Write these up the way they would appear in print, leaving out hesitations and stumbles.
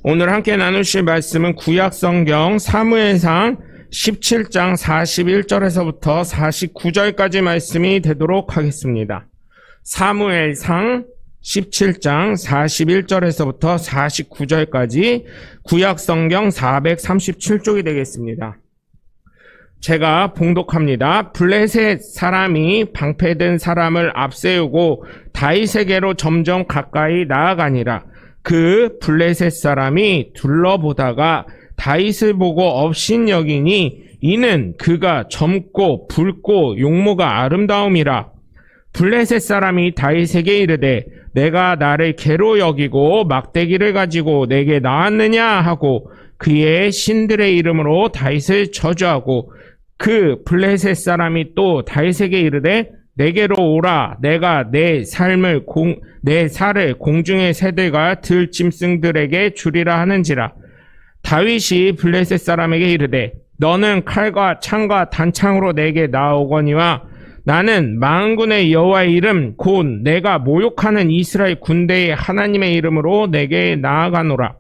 오늘 함께 나누실 말씀은 구약성경 사무엘상 17장 41절에서부터 49절까지 말씀이 되도록 하겠습니다. 사무엘상 17장 41절에서부터 49절까지 구약성경 437쪽이 되겠습니다. 제가 봉독합니다. 블레셋 사람이 방패든 사람을 앞세우고 다윗에게로 점점 가까이 나아가니라. 그 블레셋 사람이 둘러보다가 다윗을 보고 업신여기니 이는 그가 젊고 붉고 용모가 아름다움이라. 블레셋 사람이 다윗에게 이르되 내가 나를 개로 여기고 막대기를 가지고 내게 나왔느냐 하고 그의 신들의 이름으로 다윗을 저주하고 그 블레셋 사람이 또 다윗에게 이르되 내게로 오라. 내가 내 살을 공중의 새들과 들짐승들에게 주리라 하는지라. 다윗이 블레셋 사람에게 이르되 너는 칼과 창과 단창으로 내게 나오거니와 나는 만군의 여호와의 이름 곧 내가 모욕하는 이스라엘 군대의 하나님의 이름으로 내게 나아가노라.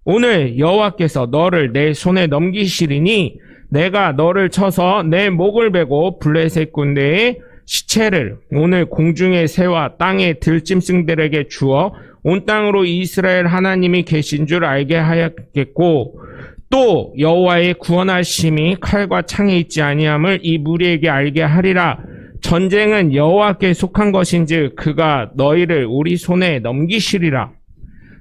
오늘 여호와께서 너를 내 손에 넘기시리니 내가 너를 쳐서 내 목을 베고 블레셋 군대의 시체를 오늘 공중의 새와 땅의 들짐승들에게 주어 온 땅으로 이스라엘 하나님이 계신 줄 알게 하였겠고 또 여호와의 구원하심이 칼과 창에 있지 아니함을 이 무리에게 알게 하리라. 전쟁은 여호와께 속한 것인즉 그가 너희를 우리 손에 넘기시리라.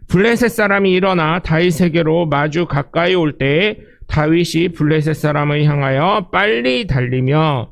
블레셋 사람이 일어나 다윗에게로 마주 가까이 올 때에 다윗이 블레셋 사람을 향하여 빨리 달리며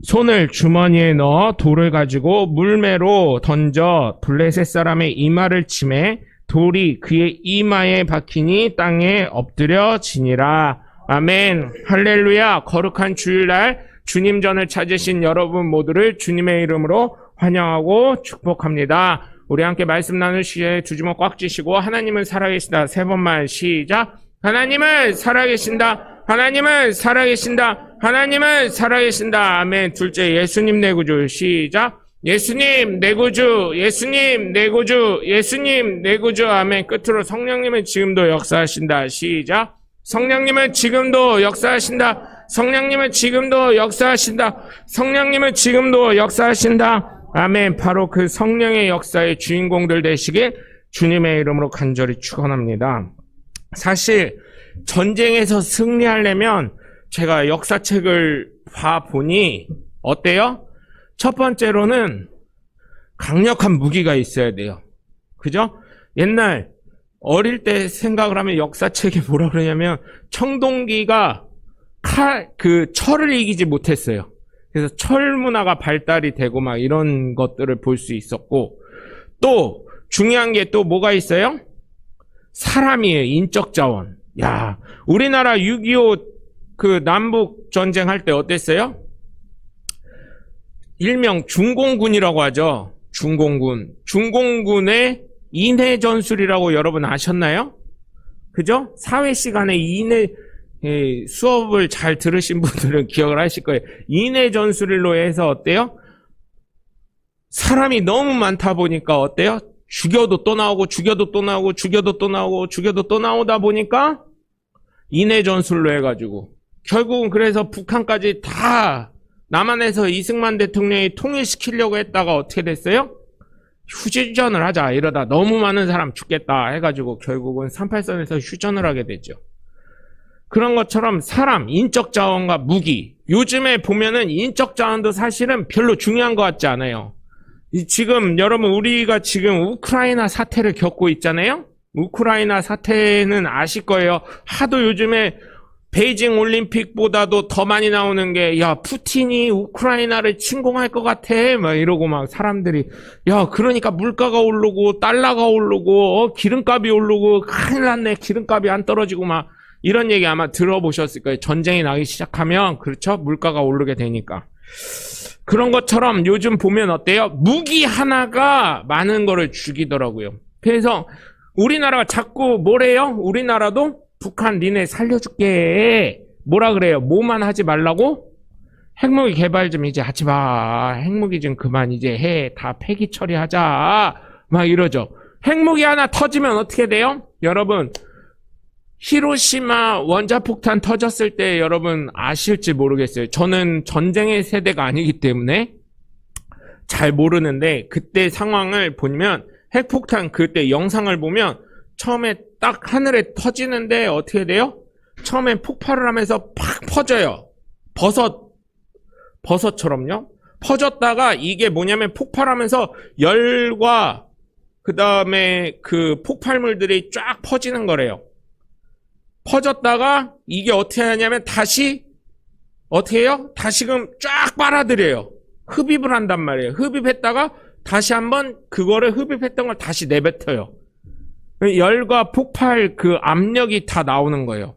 손을 주머니에 넣어 돌을 가지고 물매로 던져 블레셋 사람의 이마를 치매 돌이 그의 이마에 박히니 땅에 엎드려지니라. 아멘. 할렐루야. 거룩한 주일날 주님 전을 찾으신 여러분 모두를 주님의 이름으로 환영하고 축복합니다. 우리 함께 말씀 나누시기에 두 주먹 꽉 쥐시고 하나님은 살아계신다. 세 번만 시작. 하나님은 살아계신다. 하나님은 살아계신다. 하나님은 살아계신다. 아멘. 둘째, 예수님 내 구주. 시작. 예수님 내 구주. 예수님 내 구주. 예수님 내 구주. 아멘. 끝으로 성령님은 지금도 역사하신다. 시작. 성령님은 지금도 역사하신다. 성령님은 지금도 역사하신다. 성령님은 지금도 역사하신다. 아멘. 바로 그 성령의 역사의 주인공들 되시길 주님의 이름으로 간절히 축원합니다. 사실 전쟁에서 승리하려면 제가 역사책을 봐보니 어때요? 첫 번째로는 강력한 무기가 있어야 돼요. 그죠? 옛날 어릴 때 생각을 하면 역사책에 뭐라 그러냐면 청동기가 철을 이기지 못했어요. 그래서 철 문화가 발달이 되고 막 이런 것들을 볼 수 있었고 또 중요한 게 또 뭐가 있어요? 사람이에요. 인적 자원. 야, 우리나라 6.25 그 남북 전쟁 할 때 어땠어요? 일명 중공군이라고 하죠. 중공군. 중공군의 인해 전술이라고 여러분 아셨나요? 그죠? 사회 시간에 인해 수업을 잘 들으신 분들은 기억을 하실 거예요. 인해 전술로 해서 어때요? 사람이 너무 많다 보니까 어때요? 죽여도 또 나오고 죽여도 또 나오고 죽여도 또 나오고 죽여도 또 나오다 보니까 인해 전술로 해가지고 결국은 그래서 북한까지 다 남한에서 이승만 대통령이 통일시키려고 했다가 어떻게 됐어요? 휴전을 하자 이러다 너무 많은 사람 죽겠다 해가지고 결국은 38선에서 휴전을 하게 되죠. 그런 것처럼 사람, 인적 자원과 무기. 요즘에 보면은 인적 자원도 사실은 별로 중요한 것 같지 않아요. 지금 여러분 우리가 지금 우크라이나 사태를 겪고 있잖아요. 우크라이나 사태는 아실 거예요. 하도 요즘에 베이징 올림픽보다도 더 많이 나오는 게 야 푸틴이 우크라이나를 침공할 것 같아 막 이러고 막 사람들이 야 그러니까 물가가 오르고 달러가 오르고 기름값이 오르고 큰일 났네 기름값이 안 떨어지고 막 이런 얘기 아마 들어보셨을 거예요. 전쟁이 나기 시작하면 그렇죠? 물가가 오르게 되니까. 그런 것처럼 요즘 보면 어때요? 무기 하나가 많은 거를 죽이더라고요. 그래서 우리나라가 자꾸 뭐래요? 우리나라도 북한 니네 살려줄게. 뭐라 그래요? 뭐만 하지 말라고? 핵무기 개발 좀 이제 하지 마. 핵무기 좀 그만 이제 해. 다 폐기 처리하자. 막 이러죠. 핵무기 하나 터지면 어떻게 돼요? 여러분 히로시마 원자폭탄 터졌을 때 여러분 아실지 모르겠어요. 저는 전쟁의 세대가 아니기 때문에 잘 모르는데 그때 상황을 보면 핵폭탄 그때 영상을 보면 처음에 딱 하늘에 터지는데 어떻게 돼요? 처음에 폭발을 하면서 팍 퍼져요. 버섯처럼요. 퍼졌다가 이게 뭐냐면 폭발하면서 열과 그 다음에 그 폭발물들이 쫙 퍼지는 거래요. 퍼졌다가 이게 어떻게 하냐면 다시 어떻게 해요? 다시금 쫙 빨아들여요. 흡입을 한단 말이에요. 흡입했다가 다시 한번 그거를 흡입했던 걸 다시 내뱉어요. 열과 폭발 그 압력이 다 나오는 거예요.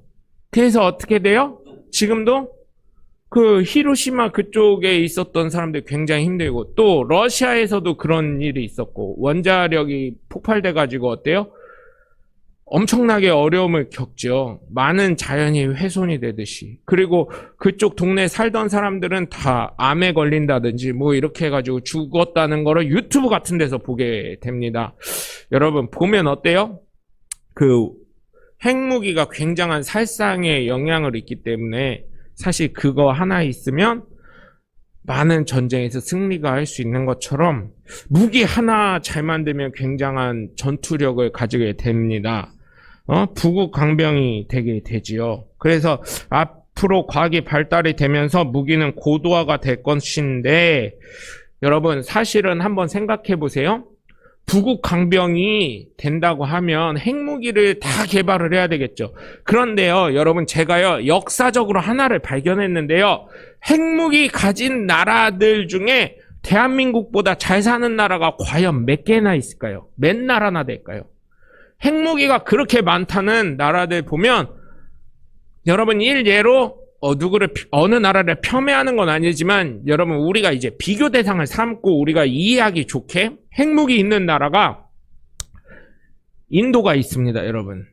그래서 어떻게 돼요? 지금도 그 히로시마 그쪽에 있었던 사람들이 굉장히 힘들고 또 러시아에서도 그런 일이 있었고 원자력이 폭발돼 가지고 어때요? 엄청나게 어려움을 겪죠. 많은 자연이 훼손이 되듯이. 그리고 그쪽 동네에 살던 사람들은 다 암에 걸린다든지 뭐 이렇게 해가지고 죽었다는 거를 유튜브 같은 데서 보게 됩니다. 여러분 보면 어때요? 그 핵무기가 굉장한 살상에 영향을 있기 때문에 사실 그거 하나 있으면 많은 전쟁에서 승리가 할 수 있는 것처럼 무기 하나 잘 만들면 굉장한 전투력을 가지게 됩니다. 부국 강병이 되게 되지요. 그래서 앞으로 과학이 발달이 되면서 무기는 고도화가 될 것인데 여러분 사실은 한번 생각해 보세요. 부국 강병이 된다고 하면 핵무기를 다 개발을 해야 되겠죠. 그런데요, 여러분 제가요 역사적으로 하나를 발견했는데요. 핵무기 가진 나라들 중에 대한민국보다 잘 사는 나라가 과연 몇 개나 있을까요? 몇 나라나 될까요? 핵무기가 그렇게 많다는 나라들 보면 여러분 일례로 어느 나라를 폄훼하는 건 아니지만 여러분 우리가 이제 비교 대상을 삼고 우리가 이해하기 좋게 핵무기 있는 나라가 인도가 있습니다. 여러분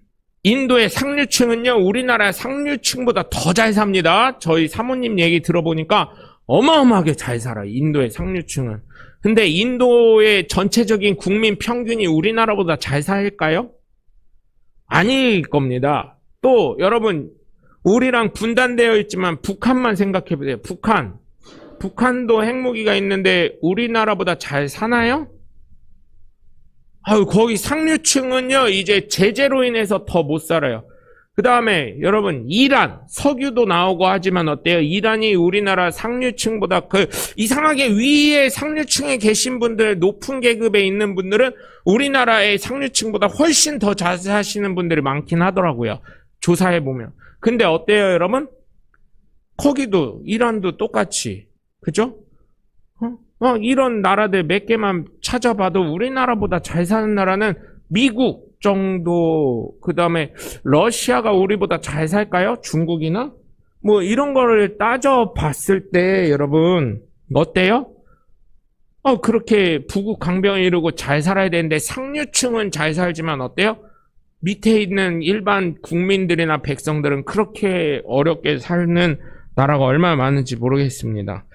인도의 상류층은요 우리나라 상류층보다 더 잘 삽니다. 저희 사모님 얘기 들어보니까 어마어마하게 잘 살아요. 인도의 상류층은. 근데 인도의 전체적인 국민 평균이 우리나라보다 잘 살까요? 아닐 겁니다. 또 여러분 우리랑 분단되어 있지만 북한만 생각해 보세요. 북한도 핵무기가 있는데 우리나라보다 잘 사나요? 거기 상류층은요 이제 제재로 인해서 더 못 살아요. 그 다음에 여러분 이란 석유도 나오고 하지만 어때요? 이란이 우리나라 상류층보다 이상하게 위에 상류층에 계신 분들 높은 계급에 있는 분들은 우리나라의 상류층보다 훨씬 더 잘 사시는 분들이 많긴 하더라고요. 조사해 보면. 근데 어때요 여러분? 거기도 이란도 똑같이 그죠? 이런 나라들 몇 개만 찾아봐도 우리나라보다 잘 사는 나라는 미국 정도, 그 다음에 러시아가 우리보다 잘 살까요? 중국이나? 뭐 이런 거를 따져봤을 때 여러분 어때요? 그렇게 부국 강병이 이루고 잘 살아야 되는데 상류층은 잘 살지만 어때요? 밑에 있는 일반 국민들이나 백성들은 그렇게 어렵게 사는 나라가 얼마나 많은지 모르겠습니다.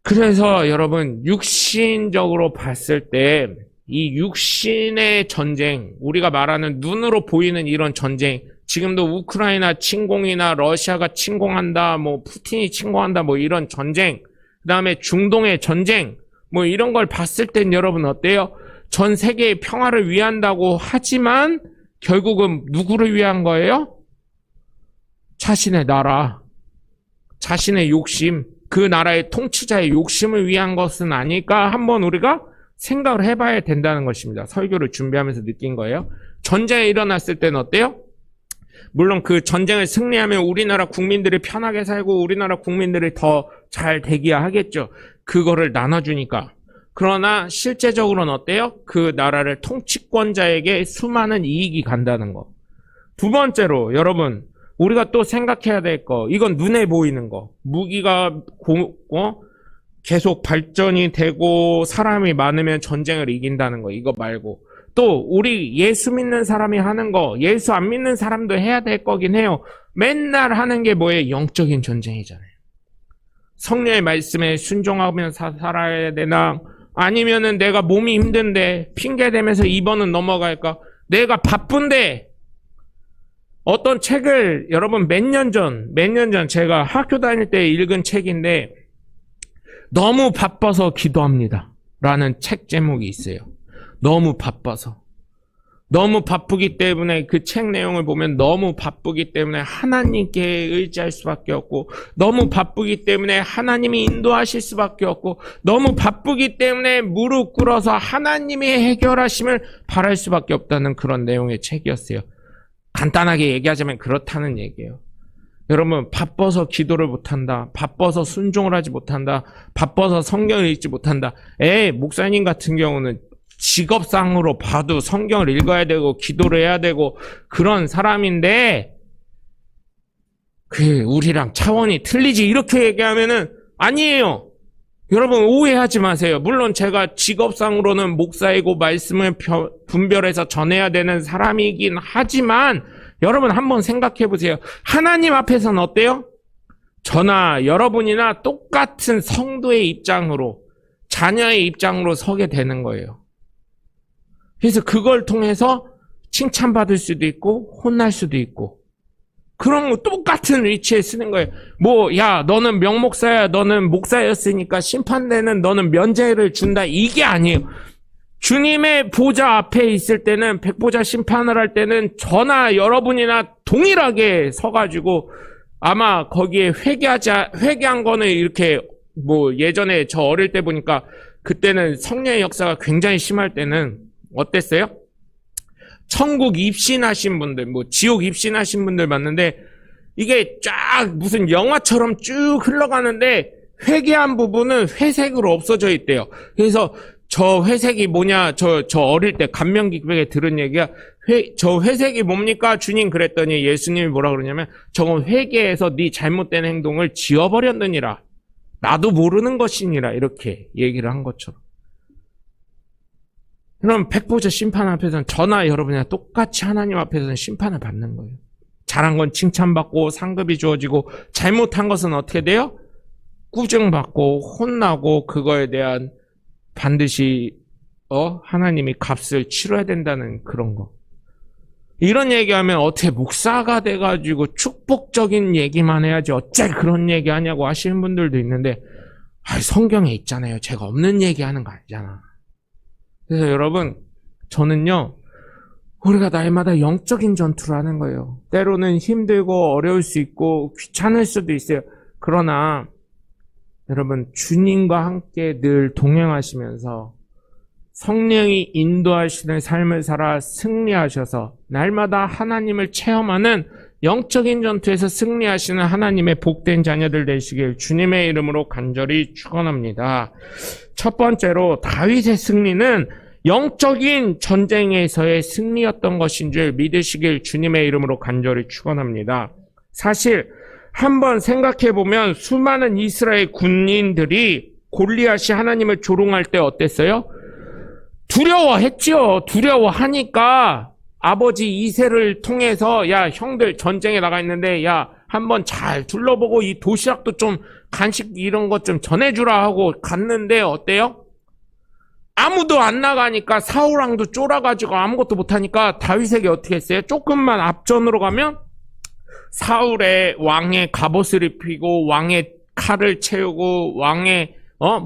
그래서 여러분 육신적으로 봤을 때 이 육신의 전쟁, 우리가 말하는 눈으로 보이는 이런 전쟁, 지금도 우크라이나 침공이나 러시아가 침공한다, 뭐 푸틴이 침공한다, 뭐 이런 전쟁, 그 다음에 중동의 전쟁, 뭐 이런 걸 봤을 땐 여러분 어때요? 전 세계의 평화를 위한다고 하지만 결국은 누구를 위한 거예요? 자신의 나라, 자신의 욕심, 그 나라의 통치자의 욕심을 위한 것은 아닐까 한번 우리가 생각을 해봐야 된다는 것입니다. 설교를 준비하면서 느낀 거예요. 전쟁이 일어났을 때는 어때요? 물론 그 전쟁을 승리하면 우리나라 국민들이 편하게 살고 우리나라 국민들이 더 잘 되기야 하겠죠. 그거를 나눠주니까. 그러나 실제적으로는 어때요? 그 나라를 통치권자에게 수많은 이익이 간다는 거. 두 번째로 여러분 우리가 또 생각해야 될 거, 이건 눈에 보이는 거. 무기가 계속 발전이 되고 사람이 많으면 전쟁을 이긴다는 거. 이거 말고 또 우리 예수 믿는 사람이 하는 거, 예수 안 믿는 사람도 해야 될 거긴 해요. 맨날 하는 게 뭐예요? 영적인 전쟁이잖아요. 성령의 말씀에 순종하면서 살아야 되나, 아니면은 내가 몸이 힘든데 핑계 대면서 이번은 넘어갈까, 내가 바쁜데 어떤 책을 여러분 몇 년 전 제가 학교 다닐 때 읽은 책인데 너무 바빠서 기도합니다 라는 책 제목이 있어요. 너무 바빠서. 너무 바쁘기 때문에 그 책 내용을 보면 너무 바쁘기 때문에 하나님께 의지할 수밖에 없고, 너무 바쁘기 때문에 하나님이 인도하실 수밖에 없고, 너무 바쁘기 때문에 무릎 꿇어서 하나님이 해결하심을 바랄 수밖에 없다는 그런 내용의 책이었어요. 간단하게 얘기하자면 그렇다는 얘기예요. 여러분, 바빠서 기도를 못한다, 바빠서 순종을 하지 못한다, 바빠서 성경을 읽지 못한다. 목사님 같은 경우는 직업상으로 봐도 성경을 읽어야 되고 기도를 해야 되고 그런 사람인데 우리랑 차원이 틀리지 이렇게 얘기하면은 아니에요. 여러분 오해하지 마세요. 물론 제가 직업상으로는 목사이고 말씀을 분별해서 전해야 되는 사람이긴 하지만 여러분 한번 생각해 보세요. 하나님 앞에서는 어때요? 저나 여러분이나 똑같은 성도의 입장으로, 자녀의 입장으로 서게 되는 거예요. 그래서 그걸 통해서 칭찬받을 수도 있고 혼날 수도 있고 그런 거 똑같은 위치에 쓰는 거예요. 야 너는 명목사야, 너는 목사였으니까 심판되는 너는 면제를 준다, 이게 아니에요. 주님의 보좌 앞에 있을 때는, 백보자 심판을 할 때는 저나 여러분이나 동일하게 서가지고 아마 거기에 회개한 거는 이렇게 예전에 저 어릴 때 보니까 그때는 성령의 역사가 굉장히 심할 때는 어땠어요? 천국 입신하신 분들, 지옥 입신하신 분들 봤는데 이게 쫙 무슨 영화처럼 쭉 흘러가는데 회개한 부분은 회색으로 없어져 있대요. 그래서 저 회색이 뭐냐, 저 어릴 때 감명 깊게 들은 얘기가 저 회색이 뭡니까? 주님 그랬더니 예수님이 뭐라 그러냐면 저건 회개해서 네 잘못된 행동을 지워버렸느니라. 나도 모르는 것이니라. 이렇게 얘기를 한 것처럼. 그럼 백보자 심판 앞에서는 저나 여러분이나 똑같이 하나님 앞에서는 심판을 받는 거예요. 잘한 건 칭찬받고 상급이 주어지고 잘못한 것은 어떻게 돼요? 꾸중받고 혼나고 그거에 대한 반드시 하나님이 값을 치러야 된다는 그런 거. 이런 얘기하면 어떻게 목사가 돼가지고 축복적인 얘기만 해야지 어째 그런 얘기 하냐고 하시는 분들도 있는데 성경에 있잖아요. 제가 없는 얘기하는 거 아니잖아. 그래서 여러분, 저는요, 우리가 날마다 영적인 전투를 하는 거예요. 때로는 힘들고 어려울 수 있고 귀찮을 수도 있어요. 그러나 여러분, 주님과 함께 늘 동행하시면서 성령이 인도하시는 삶을 살아 승리하셔서 날마다 하나님을 체험하는 영적인 전투에서 승리하시는 하나님의 복된 자녀들 되시길 주님의 이름으로 간절히 축원합니다. 첫 번째로 다윗의 승리는 영적인 전쟁에서의 승리였던 것인 줄 믿으시길 주님의 이름으로 간절히 축원합니다. 사실 한번 생각해보면 수많은 이스라엘 군인들이 골리앗이 하나님을 조롱할 때 어땠어요? 두려워했죠. 두려워하니까 아버지 이새를 통해서 야 형들 전쟁에 나가 있는데 야 한번 잘 둘러보고 이 도시락도 좀 간식 이런 것 좀 전해주라 하고 갔는데 어때요? 아무도 안 나가니까 사울왕도 쫄아가지고 아무것도 못하니까 다윗에게 어떻게 했어요? 조금만 앞전으로 가면 사울의 왕의 갑옷을 입히고 왕의 칼을 채우고 왕의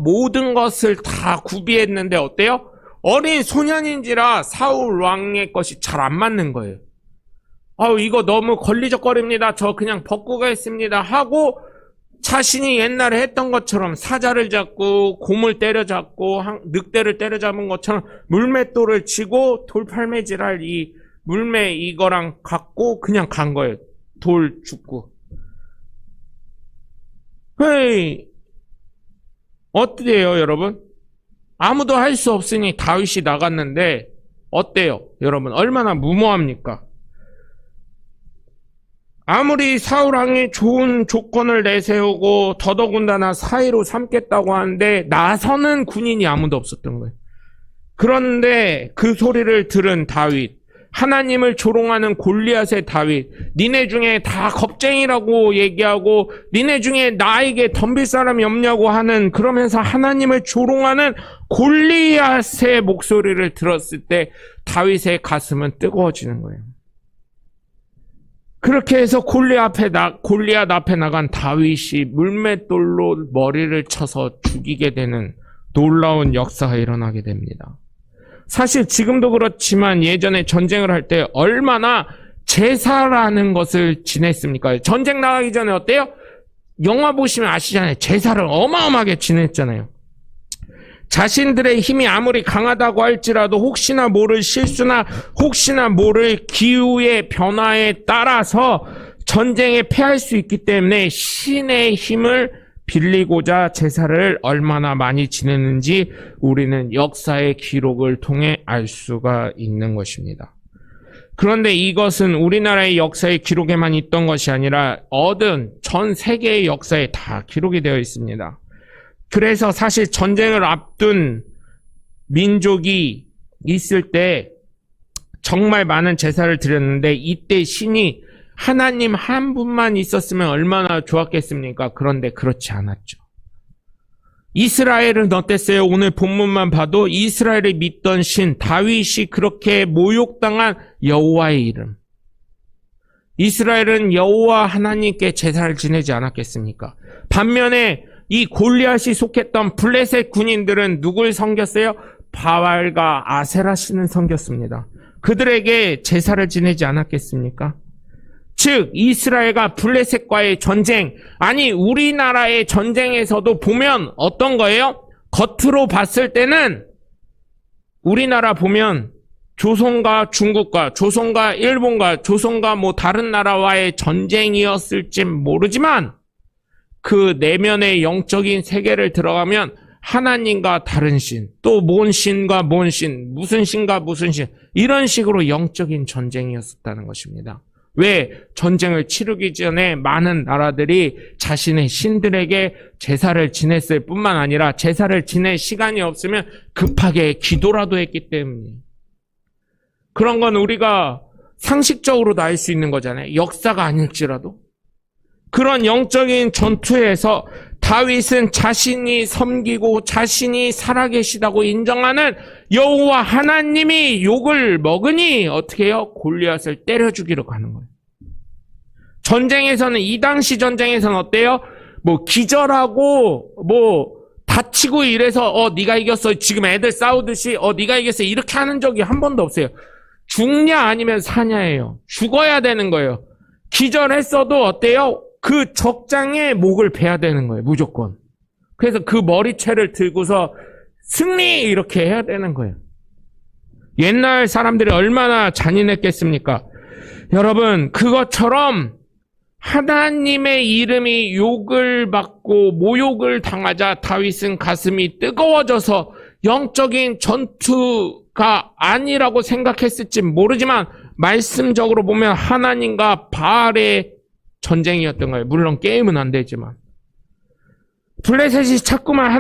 모든 것을 다 구비했는데 어때요? 어린 소년인지라 사울 왕의 것이 잘 안 맞는 거예요. 이거 너무 걸리적거립니다. 저 그냥 벗고 가겠습니다 하고 자신이 옛날에 했던 것처럼 사자를 잡고 곰을 때려잡고 늑대를 때려잡은 것처럼 물맷돌을 치고 돌팔매질할 이 물매 이거랑 갖고 그냥 간 거예요. 돌 죽고. 어때요 여러분? 아무도 할 수 없으니 다윗이 나갔는데 어때요 여러분? 얼마나 무모합니까? 아무리 사울왕이 좋은 조건을 내세우고 더더군다나 사이로 삼겠다고 하는데 나서는 군인이 아무도 없었던 거예요. 그런데 그 소리를 들은 다윗, 하나님을 조롱하는 골리앗의 다윗, 니네 중에 다 겁쟁이라고 얘기하고 니네 중에 나에게 덤빌 사람이 없냐고 하는, 그러면서 하나님을 조롱하는 골리앗의 목소리를 들었을 때 다윗의 가슴은 뜨거워지는 거예요. 그렇게 해서 골리앗 앞에 나간 다윗이 물맷돌로 머리를 쳐서 죽이게 되는 놀라운 역사가 일어나게 됩니다. 사실 지금도 그렇지만 예전에 전쟁을 할 때 얼마나 제사라는 것을 지냈습니까? 전쟁 나가기 전에 어때요? 영화 보시면 아시잖아요. 제사를 어마어마하게 지냈잖아요. 자신들의 힘이 아무리 강하다고 할지라도 혹시나 모를 실수나 혹시나 모를 기후의 변화에 따라서 전쟁에 패할 수 있기 때문에 신의 힘을 빌리고자 제사를 얼마나 많이 지냈는지 우리는 역사의 기록을 통해 알 수가 있는 것입니다. 그런데 이것은 우리나라의 역사의 기록에만 있던 것이 아니라 전 세계의 역사에 다 기록이 되어 있습니다. 그래서 사실 전쟁을 앞둔 민족이 있을 때 정말 많은 제사를 드렸는데 이때 신이 하나님 한 분만 있었으면 얼마나 좋았겠습니까? 그런데 그렇지 않았죠. 이스라엘은 어땠어요? 오늘 본문만 봐도 이스라엘을 믿던 신 다윗이 그렇게 모욕당한 여호와의 이름. 이스라엘은 여호와 하나님께 제사를 지내지 않았겠습니까? 반면에 이 골리앗이 속했던 블레셋 군인들은 누굴 섬겼어요? 바알과 아세라 신을 섬겼습니다. 그들에게 제사를 지내지 않았겠습니까? 즉 이스라엘과 블레셋과의 전쟁, 아니 우리나라의 전쟁에서도 보면 어떤 거예요? 겉으로 봤을 때는 우리나라 보면 조선과 중국과 조선과 일본과 조선과 다른 나라와의 전쟁이었을지 모르지만 그 내면의 영적인 세계를 들어가면 하나님과 다른 신, 또 뭔 신과 뭔 신, 무슨 신과 무슨 신, 이런 식으로 영적인 전쟁이었다는 것입니다. 왜? 전쟁을 치르기 전에 많은 나라들이 자신의 신들에게 제사를 지냈을 뿐만 아니라 제사를 지낼 시간이 없으면 급하게 기도라도 했기 때문에. 그런 건 우리가 상식적으로도 알 수 있는 거잖아요. 역사가 아닐지라도. 그런 영적인 전투에서 다윗은 자신이 섬기고 자신이 살아계시다고 인정하는 여호와 하나님이 욕을 먹으니 어떻게 해요? 골리앗을 때려 죽이러 가는 거예요. 전쟁에서는 이 당시 전쟁에서는 어때요? 기절하고 다치고 이래서 네가 이겼어. 지금 애들 싸우듯이 네가 이겼어. 이렇게 하는 적이 한 번도 없어요. 죽냐 아니면 사냐예요. 죽어야 되는 거예요. 기절했어도 어때요? 그 적장에 목을 베야 되는 거예요. 무조건. 그래서 그 머리채를 들고서 승리 이렇게 해야 되는 거예요. 옛날 사람들이 얼마나 잔인했겠습니까? 여러분, 그것처럼 하나님의 이름이 욕을 받고 모욕을 당하자 다윗은 가슴이 뜨거워져서 영적인 전투가 아니라고 생각했을지 모르지만 말씀적으로 보면 하나님과 바알의 전쟁이었던 거예요. 물론 게임은 안 되지만. 블레셋이 자꾸만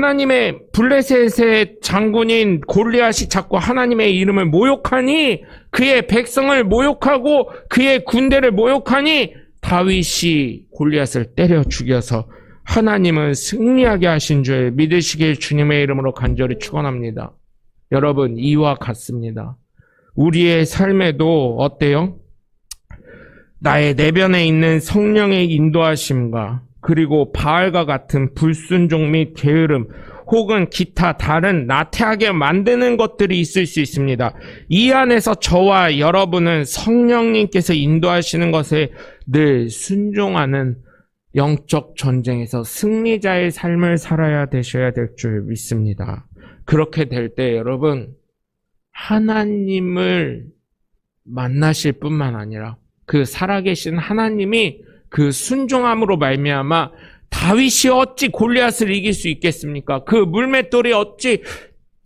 블레셋의 장군인 골리앗이 자꾸 하나님의 이름을 모욕하니, 그의 백성을 모욕하고 그의 군대를 모욕하니 다윗이 골리앗을 때려 죽여서 하나님은 승리하게 하신 줄 믿으시길 주님의 이름으로 간절히 축원합니다. 여러분, 이와 같습니다. 우리의 삶에도 어때요? 나의 내면에 있는 성령의 인도하심과 그리고 바알과 같은 불순종 및 게으름 혹은 기타 다른 나태하게 만드는 것들이 있을 수 있습니다. 이 안에서 저와 여러분은 성령님께서 인도하시는 것에 늘 순종하는 영적 전쟁에서 승리자의 삶을 살아야 되셔야 될 줄 믿습니다. 그렇게 될 때 여러분, 하나님을 만나실 뿐만 아니라 그 살아계신 하나님이 그 순종함으로 말미암아 다윗이 어찌 골리앗을 이길 수 있겠습니까? 그 물맷돌이 어찌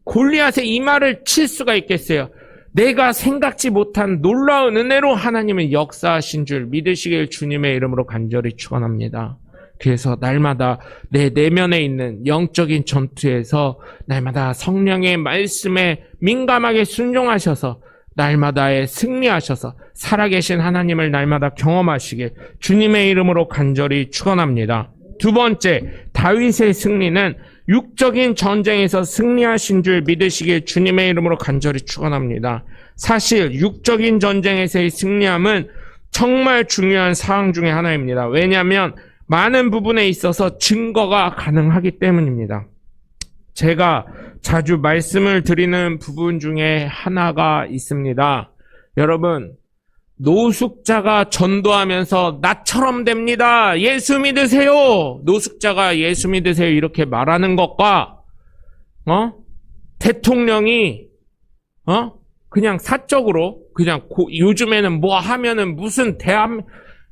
골리앗의 이마를 칠 수가 있겠어요? 내가 생각지 못한 놀라운 은혜로 하나님은 역사하신 줄 믿으시길 주님의 이름으로 간절히 축원합니다. 그래서 날마다 내 내면에 있는 영적인 전투에서 날마다 성령의 말씀에 민감하게 순종하셔서 날마다에 승리하셔서 살아계신 하나님을 날마다 경험하시길 주님의 이름으로 간절히 축원합니다. 두 번째, 다윗의 승리는 육적인 전쟁에서 승리하신 줄 믿으시길 주님의 이름으로 간절히 축원합니다. 사실 육적인 전쟁에서의 승리함은 정말 중요한 사항 중에 하나입니다. 왜냐하면 많은 부분에 있어서 증거가 가능하기 때문입니다. 제가 자주 말씀을 드리는 부분 중에 하나가 있습니다. 여러분, 노숙자가 전도하면서 나처럼 됩니다. 예수 믿으세요. 노숙자가 예수 믿으세요. 이렇게 말하는 것과 대통령이 그냥 사적으로 그냥 요즘에는 뭐 하면은 무슨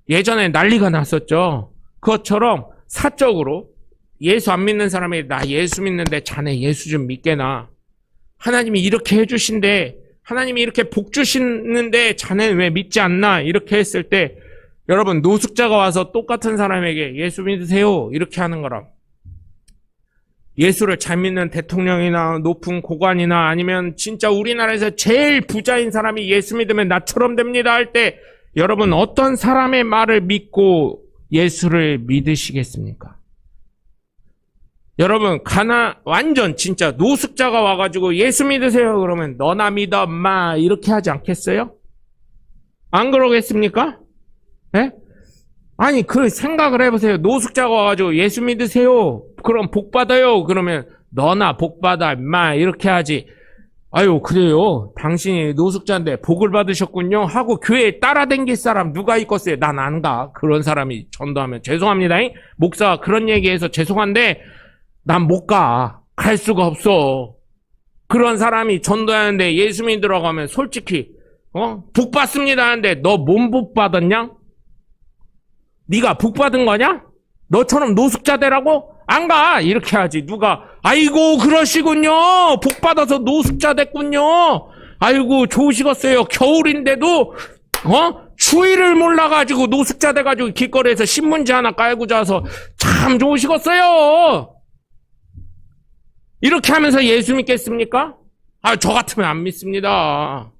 예전에 난리가 났었죠. 그것처럼 사적으로 예수 안 믿는 사람이 나 예수 믿는데 자네 예수 좀 믿게나. 하나님이 이렇게 해주신대. 하나님이 이렇게 복 주시는데 자네는 왜 믿지 않나? 이렇게 했을 때 여러분 노숙자가 와서 똑같은 사람에게 예수 믿으세요. 이렇게 하는 거랑 예수를 잘 믿는 대통령이나 높은 고관이나 아니면 진짜 우리나라에서 제일 부자인 사람이 예수 믿으면 나처럼 됩니다 할 때 여러분 어떤 사람의 말을 믿고 예수를 믿으시겠습니까? 여러분 완전 진짜 노숙자가 와가지고 예수 믿으세요 그러면 너나 믿어 엄마 이렇게 하지 않겠어요? 안 그러겠습니까? 예? 아니 그 생각을 해보세요. 노숙자가 와가지고 예수 믿으세요 그럼 복 받아요 그러면 너나 복 받아 엄마 이렇게 하지. 아유 그래요 당신이 노숙자인데 복을 받으셨군요 하고 교회에 따라다닐 사람 누가 있겠어요? 난 안 가. 그런 사람이 전도하면 죄송합니다. 목사가 그런 얘기해서 죄송한데 난 못 가. 갈 수가 없어. 그런 사람이 전도하는데 예수 믿으러 가면 솔직히 복 받습니다 하는데 너 뭔 복 받았냐? 네가 복 받은 거냐? 너처럼 노숙자 되라고? 안 가. 이렇게 하지. 누가 아이고 그러시군요. 복 받아서 노숙자 됐군요. 아이고 좋으시겠어요. 겨울인데도 추위를 몰라가지고 노숙자 돼가지고 길거리에서 신문지 하나 깔고 자서 참 좋으시겠어요. 이렇게 하면서 예수 믿겠습니까? 저 같으면 안 믿습니다.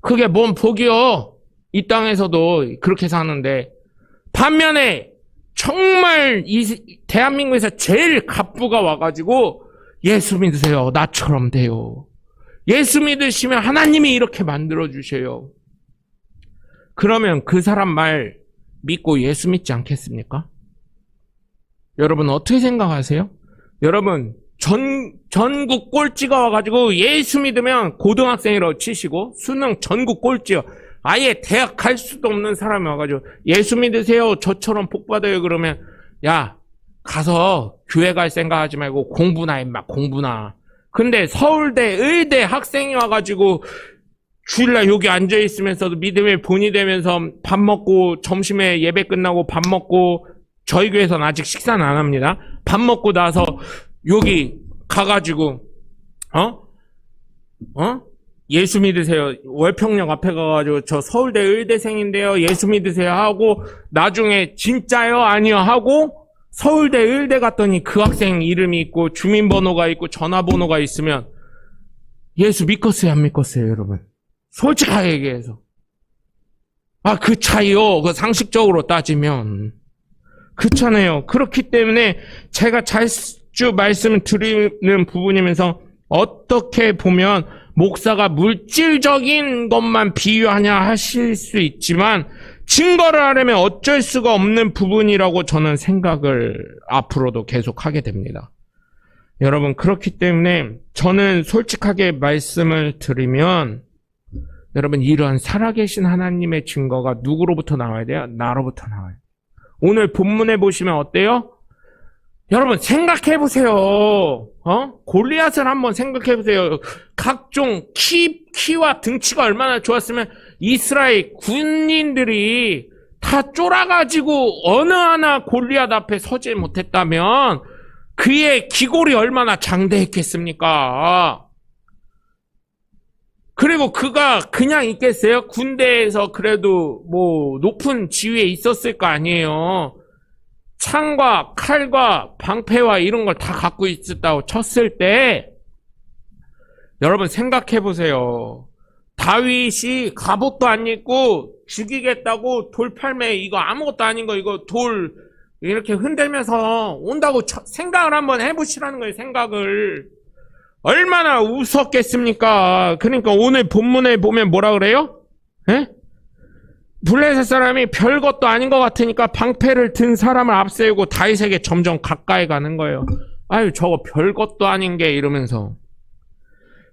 그게 뭔 복이요. 이 땅에서도 그렇게 사는데. 반면에 정말 이 대한민국에서 제일 갑부가 와가지고 예수 믿으세요. 나처럼 돼요. 예수 믿으시면 하나님이 이렇게 만들어주셔요. 그러면 그 사람 말 믿고 예수 믿지 않겠습니까? 여러분 어떻게 생각하세요? 여러분 전국 꼴찌가 와가지고 예수 믿으면 고등학생이라고 치시고 수능 전국 꼴찌요. 아예 대학 갈 수도 없는 사람이 와가지고 예수 믿으세요. 저처럼 복 받아요. 그러면 야 가서 교회 갈 생각하지 말고 공부나 임마 공부나. 근데 서울대 의대 학생이 와가지고 주일날 여기 앉아있으면서도 믿음의 본이 되면서 밥 먹고 점심에 예배 끝나고 밥 먹고 저희 교회에서는 아직 식사는 안 합니다. 밥 먹고 나서 여기 가가지고 예수 믿으세요. 월평역 앞에 가가지고 저 서울대 의대생인데요. 예수 믿으세요 하고 나중에 진짜요? 아니요 하고 서울대 의대 갔더니 그 학생 이름이 있고 주민번호가 있고 전화번호가 있으면 예수 믿겠어요? 안 믿겠어요? 여러분 솔직하게 얘기해서 그 차이요. 그 상식적으로 따지면 그렇잖아요. 그렇기 때문에 제가 자주 말씀을 드리는 부분이면서 어떻게 보면 목사가 물질적인 것만 비유하냐 하실 수 있지만 증거를 하려면 어쩔 수가 없는 부분이라고 저는 생각을 앞으로도 계속 하게 됩니다. 여러분 그렇기 때문에 저는 솔직하게 말씀을 드리면 여러분 이러한 살아계신 하나님의 증거가 누구로부터 나와야 돼요? 나로부터 나와요. 오늘 본문에 보시면 어때요? 여러분 생각해보세요. 골리앗을 한번 생각해보세요. 각종 키와 등치가 얼마나 좋았으면 이스라엘 군인들이 다 쫄아가지고 어느 하나 골리앗 앞에 서지 못했다면 그의 기골이 얼마나 장대했겠습니까? 그리고 그가 그냥 있겠어요? 군대에서 그래도 뭐 높은 지위에 있었을 거 아니에요. 창과 칼과 방패와 이런 걸 다 갖고 있었다고 쳤을 때 여러분 생각해 보세요. 다윗이 갑옷도 안 입고 죽이겠다고 돌팔매 이거 아무것도 아닌 거 이거 돌 이렇게 흔들면서 온다고 생각을 한번 해보시라는 거예요. 생각을. 얼마나 웃었겠습니까? 그러니까 오늘 본문에 보면 뭐라 그래요? 에? 블레셋 사람이 별것도 아닌 것 같으니까 방패를 든 사람을 앞세우고 다윗에게 점점 가까이 가는 거예요. 아유, 저거 별것도 아닌 게 이러면서.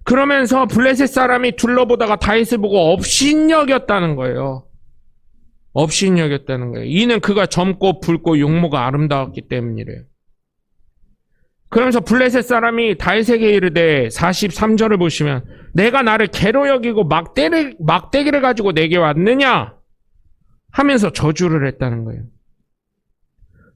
그러면서 블레셋 사람이 둘러보다가 다윗을 보고 업신여겼다는 거예요. 업신여겼다는 거예요. 이는 그가 젊고 붉고 용모가 아름다웠기 때문이래요. 그러면서 블레셋 사람이 다윗에게 이르되 43절을 보시면 내가 나를 개로 여기고 막대기를 가지고 내게 왔느냐 하면서 저주를 했다는 거예요.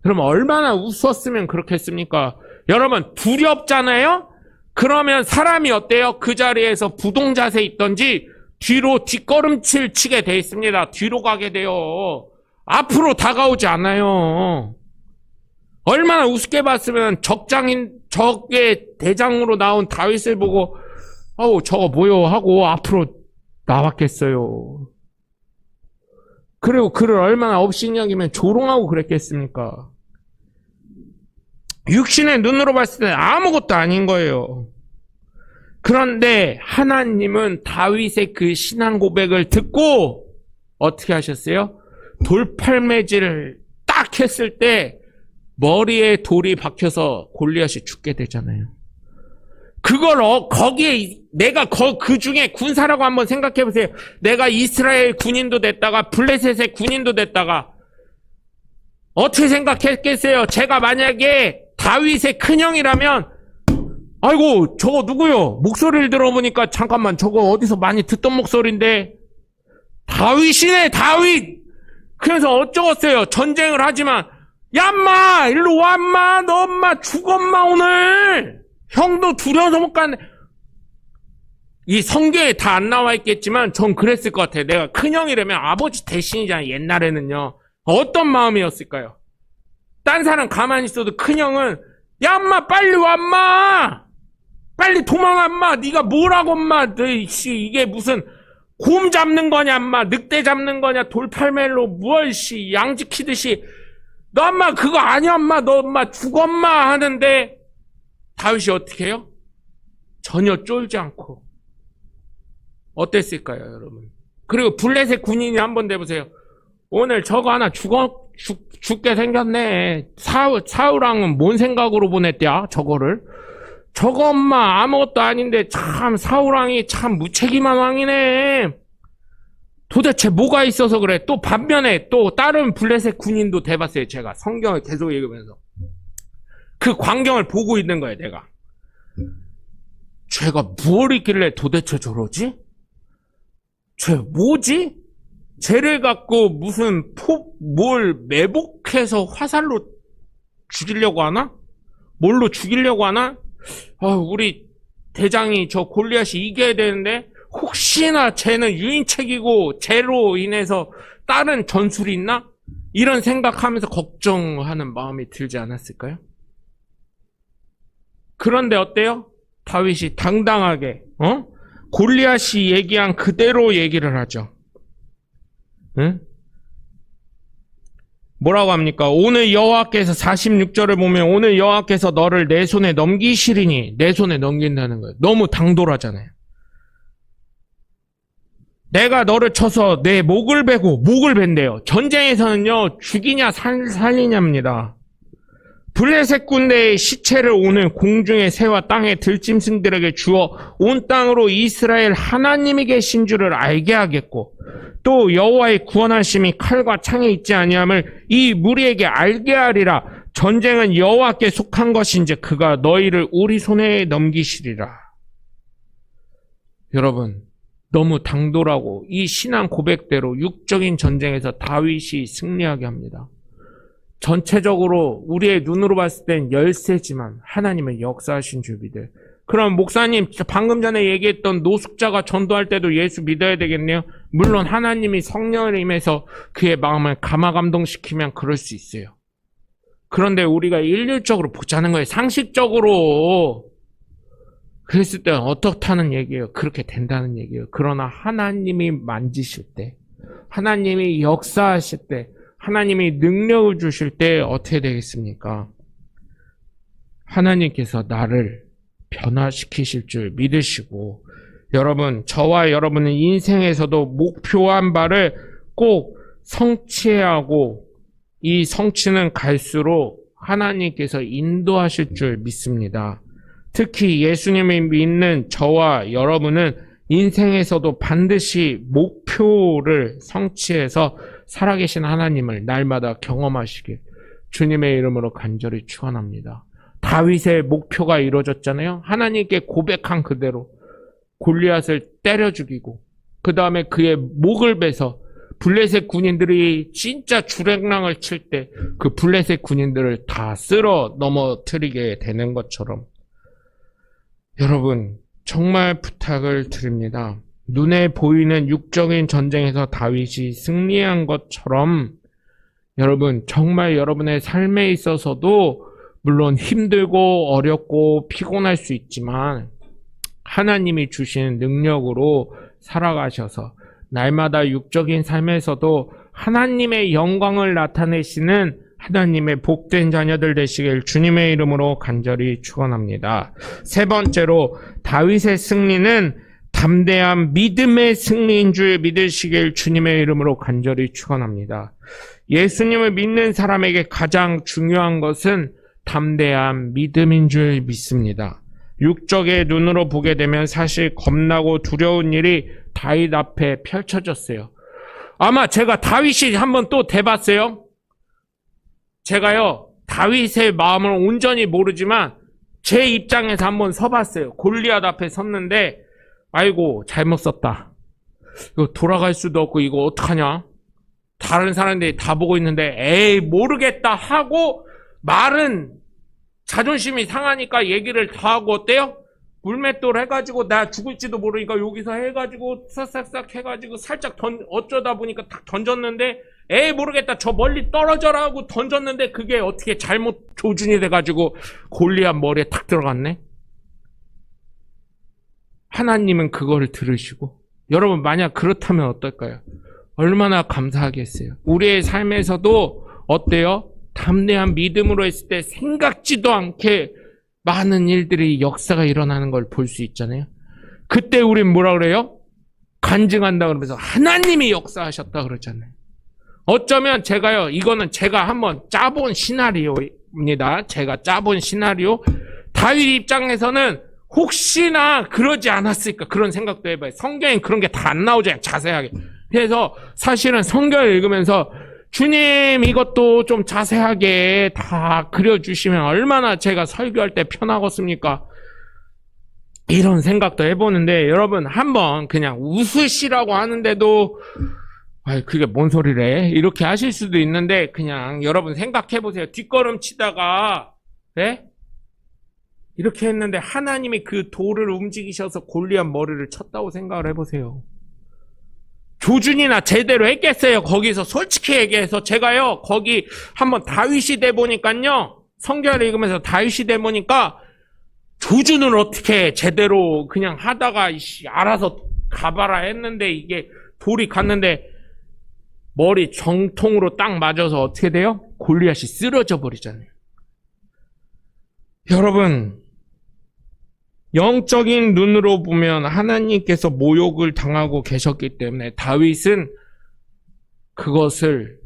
그럼 얼마나 웃었으면 그렇게 했습니까? 여러분 두렵잖아요? 그러면 사람이 어때요? 그 자리에서 부동자세 있던지 뒤로 뒷걸음질 치게 돼 있습니다. 뒤로 가게 돼요. 앞으로 다가오지 않아요. 얼마나 우습게 봤으면 적의 대장으로 나온 다윗을 보고 아우 저거 뭐요 하고 앞으로 나왔겠어요. 그리고 그를 얼마나 업신여기면 조롱하고 그랬겠습니까? 육신의 눈으로 봤을 때 아무것도 아닌 거예요. 그런데 하나님은 다윗의 그 신앙 고백을 듣고 어떻게 하셨어요? 돌팔매질을 딱 했을 때 머리에 돌이 박혀서 골리앗이 죽게 되잖아요. 그걸 거기에 내가 그 중에 군사라고 한번 생각해 보세요. 내가 이스라엘 군인도 됐다가 블레셋의 군인도 됐다가 어떻게 생각했겠어요? 제가 만약에 다윗의 큰형이라면 아이고 저거 누구요? 목소리를 들어보니까 잠깐만 저거 어디서 많이 듣던 목소리인데 다윗이네 다윗. 그래서 어쩌겠어요? 전쟁을 하지만 야 엄마 일로 와 엄마 너 엄마 죽어 엄마 오늘 형도 두려워서 못 가네. 이 성경에 다 안 나와 있겠지만 전 그랬을 것 같아요. 내가 큰형이라면 아버지 대신이잖아요. 옛날에는요. 어떤 마음이었을까요? 딴 사람 가만히 있어도 큰형은 야 엄마 빨리 와 엄마 빨리 도망가 엄마 네가 뭐라고 엄마 이게 무슨 곰 잡는 거냐 엄마 늑대 잡는 거냐 돌팔멜로 뭘 양 지키듯이 너 엄마 그거 아니야 엄마 너 엄마 죽어 엄마 하는데 다윗이 어떻게 해요? 전혀 쫄지 않고 어땠을까요 여러분? 그리고 블레셋 군인이 한번 대보세요. 오늘 저거 하나 죽게 생겼네. 사울왕은 뭔 생각으로 보냈대야 저거를? 저거 엄마 아무것도 아닌데 참 사울왕이 참 무책임한 왕이네. 도대체 뭐가 있어서 그래? 또 반면에 또 다른 블레셋 군인도 대봤어요. 제가 성경을 계속 읽으면서 그 광경을 보고 있는 거예요. 내가 쟤가 뭘 있길래 도대체 저러지? 쟤 뭐지? 쟤를 갖고 무슨 뭘 매복해서 화살로 죽이려고 하나? 뭘로 죽이려고 하나? 우리 대장이 저 골리앗이 이겨야 되는데 혹시나 쟤는 유인책이고 쟤로 인해서 다른 전술이 있나? 이런 생각하면서 걱정하는 마음이 들지 않았을까요? 그런데 어때요? 다윗이 당당하게 골리앗이 얘기한 그대로 얘기를 하죠. 응? 뭐라고 합니까? 오늘 여호와께서 46절을 보면 오늘 여호와께서 너를 내 손에 넘기시리니 내 손에 넘긴다는 거예요. 너무 당돌하잖아요. 내가 너를 쳐서 내 목을 베고 목을 벤대요. 전쟁에서는요 죽이냐 살리냐입니다. 블레셋 군대의 시체를 오늘 공중의 새와 땅의 들짐승들에게 주어 온 땅으로 이스라엘 하나님이 계신 줄을 알게 하겠고 또 여호와의 구원하심이 칼과 창에 있지 아니함을 이 무리에게 알게 하리라. 전쟁은 여호와께 속한 것인지 그가 너희를 우리 손에 넘기시리라. 여러분 너무 당돌하고 이 신앙 고백대로 육적인 전쟁에서 다윗이 승리하게 합니다. 전체적으로 우리의 눈으로 봤을 땐 열세지만 하나님은 역사하신 줄 믿어요. 그럼 목사님 방금 전에 얘기했던 노숙자가 전도할 때도 예수 믿어야 되겠네요. 물론 하나님이 성령을 임해서 그의 마음을 감화감동시키면 그럴 수 있어요. 그런데 우리가 일률적으로 보자는 거예요. 상식적으로. 그랬을 때는 어떻다는 얘기예요. 그렇게 된다는 얘기예요. 그러나 하나님이 만지실 때, 하나님이 역사하실 때, 하나님이 능력을 주실 때 어떻게 되겠습니까? 하나님께서 나를 변화시키실 줄 믿으시고 여러분 저와 여러분은 인생에서도 목표한 바를 꼭 성취하고 이 성취는 갈수록 하나님께서 인도하실 줄 믿습니다. 특히 예수님을 믿는 저와 여러분은 인생에서도 반드시 목표를 성취해서 살아계신 하나님을 날마다 경험하시길 주님의 이름으로 간절히 축원합니다. 다윗의 목표가 이루어졌잖아요. 하나님께 고백한 그대로 골리앗을 때려 죽이고 그 다음에 그의 목을 베서 블레셋 군인들이 진짜 주랭랑을 칠 때 그 블레셋 군인들을 다 쓸어 넘어뜨리게 되는 것처럼 여러분 정말 부탁을 드립니다. 눈에 보이는 육적인 전쟁에서 다윗이 승리한 것처럼 여러분 정말 여러분의 삶에 있어서도 물론 힘들고 어렵고 피곤할 수 있지만 하나님이 주시는 능력으로 살아가셔서 날마다 육적인 삶에서도 하나님의 영광을 나타내시는 하나님의 복된 자녀들 되시길 주님의 이름으로 간절히 축원합니다. 세 번째로 다윗의 승리는 담대한 믿음의 승리인 줄 믿으시길 주님의 이름으로 간절히 축원합니다. 예수님을 믿는 사람에게 가장 중요한 것은 담대한 믿음인 줄 믿습니다. 육적의 눈으로 보게 되면 사실 겁나고 두려운 일이 다윗 앞에 펼쳐졌어요. 아마 제가 다윗이 한번 또 대봤어요. 제가요 다윗의 마음을 온전히 모르지만 제 입장에서 한번 서봤어요. 골리앗 앞에 섰는데 아이고 잘못 섰다. 이거 돌아갈 수도 없고 이거 어떡하냐. 다른 사람들이 다 보고 있는데 에이 모르겠다 하고 말은 자존심이 상하니까 얘기를 다 하고 어때요? 물맷돌 해가지고 나 죽을지도 모르니까 여기서 해가지고 싹싹싹 해가지고 살짝 어쩌다 보니까 탁 던졌는데 에이 모르겠다 저 멀리 떨어져라 하고 던졌는데 그게 어떻게 잘못 조준이 돼가지고 골리앗 머리에 탁 들어갔네. 하나님은 그거를 들으시고 여러분 만약 그렇다면 어떨까요? 얼마나 감사하겠어요. 우리의 삶에서도 어때요? 담대한 믿음으로 했을 때 생각지도 않게 많은 일들이 역사가 일어나는 걸 볼 수 있잖아요. 그때 우린 뭐라 그래요? 간증한다 그러면서 하나님이 역사하셨다 그러잖아요. 어쩌면 제가요, 이거는 제가 한번 짜본 시나리오입니다. 제가 짜본 시나리오. 다윗 입장에서는 혹시나 그러지 않았을까 그런 생각도 해봐요. 성경엔 그런 게 다 안 나오잖아요. 자세하게. 그래서 사실은 성경을 읽으면서 주님 이것도 좀 자세하게 다 그려주시면 얼마나 제가 설교할 때 편하겠습니까? 이런 생각도 해보는데 여러분 한번 그냥 웃으시라고 하는데도 그게 뭔 소리래? 이렇게 하실 수도 있는데 그냥 여러분 생각해보세요. 뒷걸음 치다가 네? 이렇게 했는데 하나님이 그 돌을 움직이셔서 골리앗 머리를 쳤다고 생각을 해보세요. 조준이나 제대로 했겠어요. 거기서 솔직히 얘기해서 제가요 거기 한번 다윗이 돼 보니까요 성경을 읽으면서 다윗이 돼 보니까 조준을 어떻게 제대로 그냥 하다가 알아서 가봐라 했는데 이게 돌이 갔는데 머리 정통으로 딱 맞아서 어떻게 돼요? 골리앗이 쓰러져 버리잖아요. 여러분 영적인 눈으로 보면 하나님께서 모욕을 당하고 계셨기 때문에 다윗은 그것을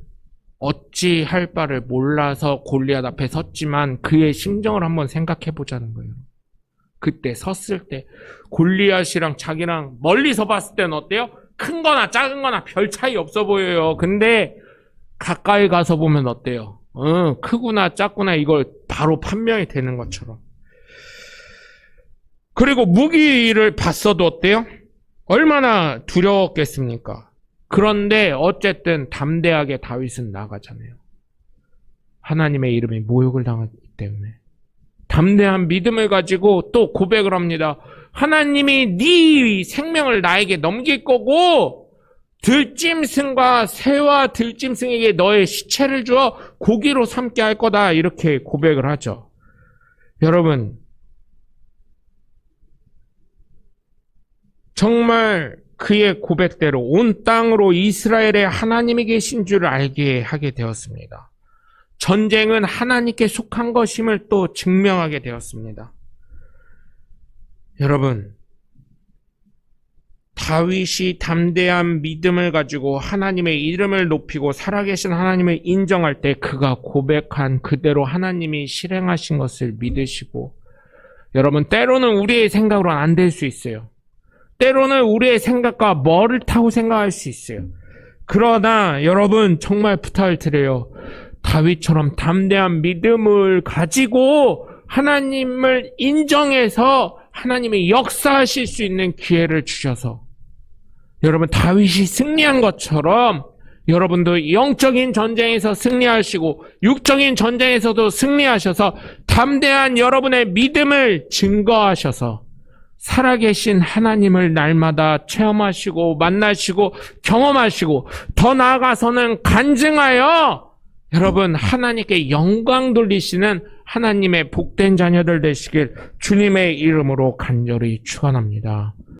어찌할 바를 몰라서 골리앗 앞에 섰지만 그의 심정을 한번 생각해 보자는 거예요. 그때 섰을 때 골리앗이랑 자기랑 멀리서 봤을 때는 어때요? 큰 거나 작은 거나 별 차이 없어 보여요. 근데 가까이 가서 보면 어때요? 크구나 작구나 이걸 바로 판명이 되는 것처럼. 그리고 무기를 봤어도 어때요? 얼마나 두려웠겠습니까? 그런데 어쨌든 담대하게 다윗은 나가잖아요. 하나님의 이름에 모욕을 당하기 때문에. 담대한 믿음을 가지고 또 고백을 합니다. 하나님이 네 생명을 나에게 넘길 거고 들짐승과 새와 들짐승에게 너의 시체를 주어 고기로 삼게 할 거다. 이렇게 고백을 하죠. 여러분 정말 그의 고백대로 온 땅으로 이스라엘의 하나님이 계신 줄 알게 하게 되었습니다. 전쟁은 하나님께 속한 것임을 또 증명하게 되었습니다. 여러분, 다윗이 담대한 믿음을 가지고 하나님의 이름을 높이고 살아계신 하나님을 인정할 때 그가 고백한 그대로 하나님이 실행하신 것을 믿으시고, 여러분, 때로는 우리의 생각으로는 안 될 수 있어요. 때로는 우리의 생각과 멀을 타고 생각할 수 있어요. 그러나 여러분, 정말 부탁을 드려요. 다윗처럼 담대한 믿음을 가지고 하나님을 인정해서 하나님이 역사하실 수 있는 기회를 주셔서, 여러분, 다윗이 승리한 것처럼 여러분도 영적인 전쟁에서 승리하시고 육적인 전쟁에서도 승리하셔서 담대한 여러분의 믿음을 증거하셔서 살아계신 하나님을 날마다 체험하시고 만나시고 경험하시고, 더 나아가서는 간증하여 여러분 하나님께 영광 돌리시는 하나님의 복된 자녀들 되시길 주님의 이름으로 간절히 축원합니다.